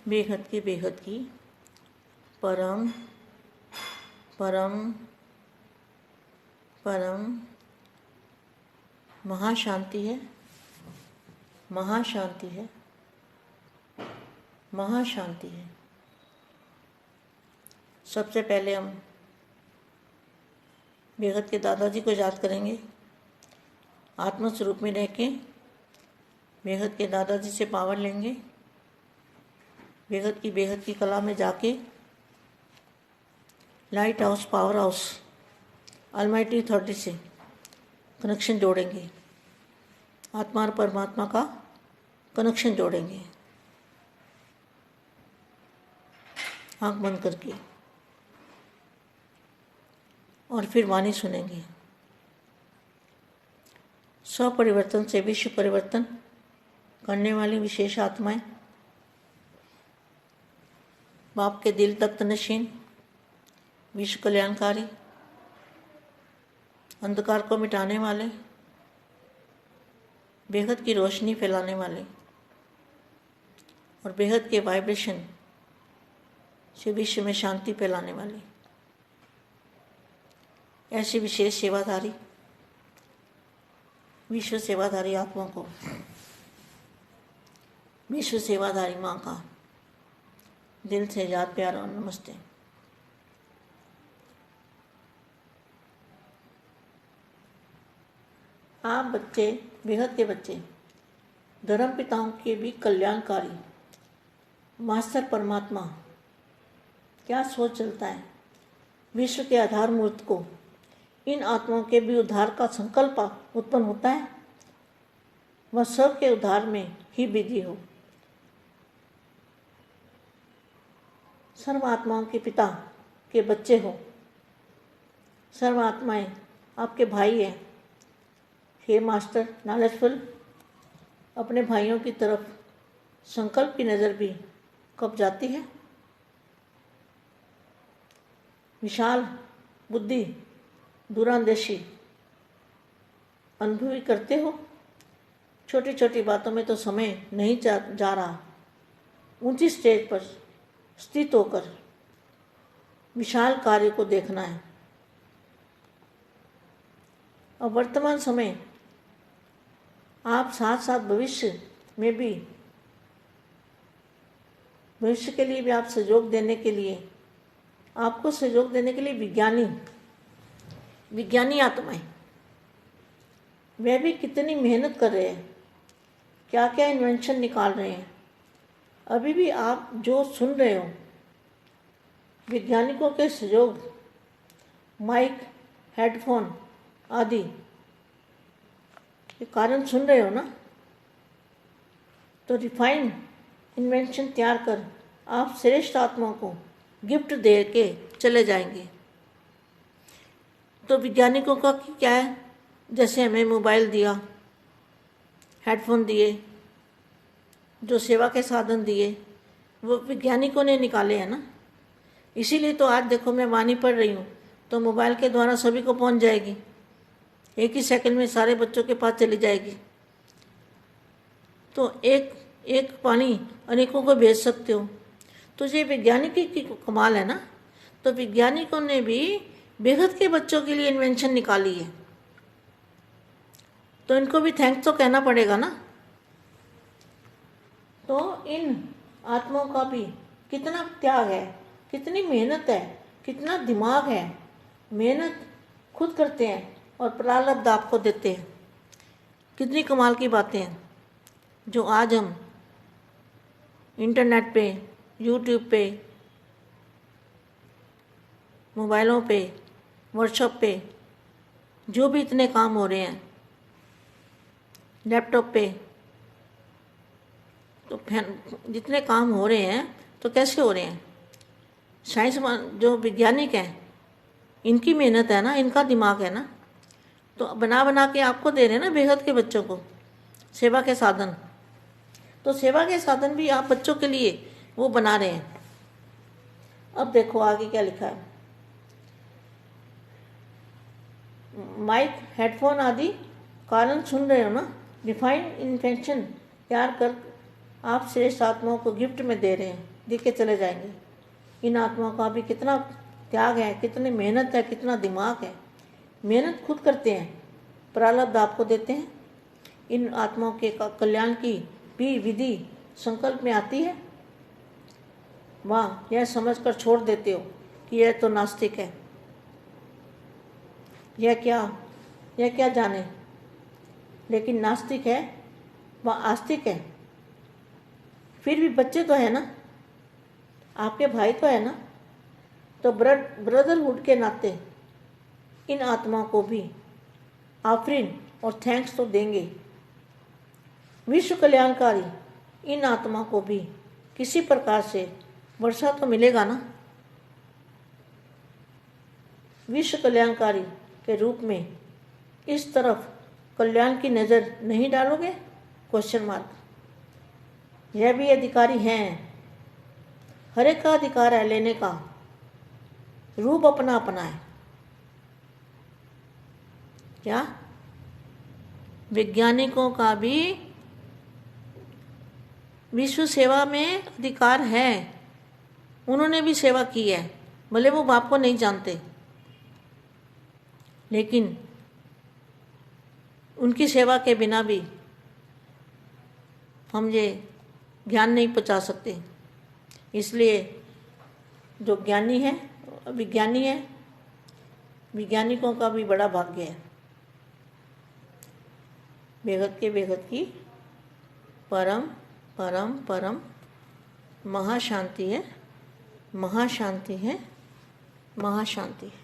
बेहद की परम परम परम महाशांति है, महाशांति है, महाशांति है। सबसे पहले हम बेहद के दादाजी को याद करेंगे। आत्म स्वरूप में रह के बेहद के दादाजी से पावर लेंगे। बेहद की कला में जाके light house, power house, almighty authority से कनेक्शन जोड़ेंगे। आत्मा और परमात्मा का कनेक्शन जोड़ेंगे, आँख बंद करके, और फिर वाणी सुनेंगे। स्वपरिवर्तन से विश्व परिवर्तन करने वाली विशेष आत्माएं, बाप के दिल तक नशीन, विश्व कल्याणकारी, अंधकार को मिटाने वाले, बेहद की रोशनी फैलाने वाले और बेहद के वाइब्रेशन से विश्व में शांति फैलाने वाले ऐसी विशेष सेवाधारी, विश्व सेवाधारी आत्मा को विश्व सेवाधारी माँ का दिल से याद, प्यार और नमस्ते। आप बच्चे, बेहद के बच्चे, धर्म पिताओं के भी कल्याणकारी मास्टर परमात्मा क्या सोच चलता है, विश्व के आधार मूर्त को इन आत्माओं के भी उद्धार का संकल्प उत्पन्न होता है। वह सब के उद्धार में ही विधि हो। सर्व आत्माओं के पिता के बच्चे हो। सर्व आत्माएं आपके भाई हैं। हे मास्टर नॉलेजफुल, अपने भाइयों की तरफ संकल्प की नज़र भी कब जाती है? विशाल बुद्धि, दूरंदेशी अनुभवी करते हो। छोटी छोटी बातों में तो समय नहीं जा रहा। ऊंची स्टेज पर स्थित होकर विशाल कार्य को देखना है। और वर्तमान समय आप साथ साथ भविष्य के लिए भी आप सहयोग देने के लिए, आपको सहयोग देने के लिए विज्ञानी आत्माएं वे भी कितनी मेहनत कर रहे हैं, क्या क्या इन्वेंशन निकाल रहे हैं। अभी भी आप जो सुन रहे हो, वैज्ञानिकों के सहयोग, माइक, हेडफोन आदि के कारण सुन रहे हो ना, तो रिफाइन इन्वेंशन तैयार कर आप श्रेष्ठ आत्माओं को गिफ्ट दे के चले जाएंगे। तो वैज्ञानिकों का क्या है, जैसे हमें मोबाइल दिया, हेडफोन दिए, जो सेवा के साधन दिए, वो वैज्ञानिकों ने निकाले हैं ना। इसीलिए तो आज देखो मैं वाणी पढ़ रही हूँ तो मोबाइल के द्वारा सभी को पहुँच जाएगी। एक ही सेकंड में सारे बच्चों के पास चली जाएगी। तो एक वाणी अनेकों को भेज सकते हो। तो ये वैज्ञानिक की कमाल है ना। तो वैज्ञानिकों ने भी बेहद के बच्चों के लिए इन्वेंशन निकाली है, तो इनको भी थैंक्स तो कहना पड़ेगा ना। तो इन आत्माओं का भी कितना त्याग है, कितनी मेहनत है, कितना दिमाग है। मेहनत खुद करते हैं और प्रारब्ध आपको देते हैं। कितनी कमाल की बातें हैं जो आज हम इंटरनेट पे, यूट्यूब पे, मोबाइलों पे, व्हाट्सएप पे, जो भी इतने काम हो रहे हैं, लैपटॉप पे, तो जितने काम हो रहे हैं तो कैसे हो रहे हैं? साइंस जो वैज्ञानिक हैं, इनकी मेहनत है ना, इनका दिमाग है ना। तो बना के आपको दे रहे हैं ना बेहद के बच्चों को सेवा के साधन। तो सेवा के साधन भी आप बच्चों के लिए वो बना रहे हैं। अब देखो आगे क्या लिखा है। माइक, हेडफोन आदि कारण सुन रहे हो ना। रिफाइंड इन्वेंशन तैयार कर आप श्रेष्ठ आत्माओं को गिफ्ट में दे रहे हैं। दिख के चले जाएंगे। इन आत्माओं का भी कितना त्याग है, कितनी मेहनत है, कितना दिमाग है। मेहनत खुद करते हैं, प्रारब्ध आपको देते हैं। इन आत्माओं के कल्याण की भी विधि संकल्प में आती है, वहाँ यह समझकर छोड़ देते हो कि यह तो नास्तिक है, यह क्या जाने। लेकिन नास्तिक है, वह आस्तिक है। फिर भी बच्चे तो है ना, आपके भाई तो है ना, तो ब्रदरहुड के नाते इन आत्माओं को भी आफरीन और थैंक्स तो देंगे। विश्व कल्याणकारी इन आत्माओं को भी किसी प्रकार से वर्षा तो मिलेगा ना। विश्व कल्याणकारी के रूप में इस तरफ कल्याण की नज़र नहीं डालोगे? Question mark. यह भी अधिकारी हैं, हर एक का अधिकार है लेने का, रूप अपना अपना है। क्या वैज्ञानिकों का भी विश्व सेवा में अधिकार है? उन्होंने भी सेवा की है, भले वो बाप को नहीं जानते, लेकिन उनकी सेवा के बिना भी हम ये ज्ञान नहीं पहुंचा सकते। इसलिए जो ज्ञानी है, विज्ञानी है, वैज्ञानिकों का भी बड़ा भाग्य है। बेहद के बेहद की परम परम परम महाशांति है, महाशांति है, महाशांति है।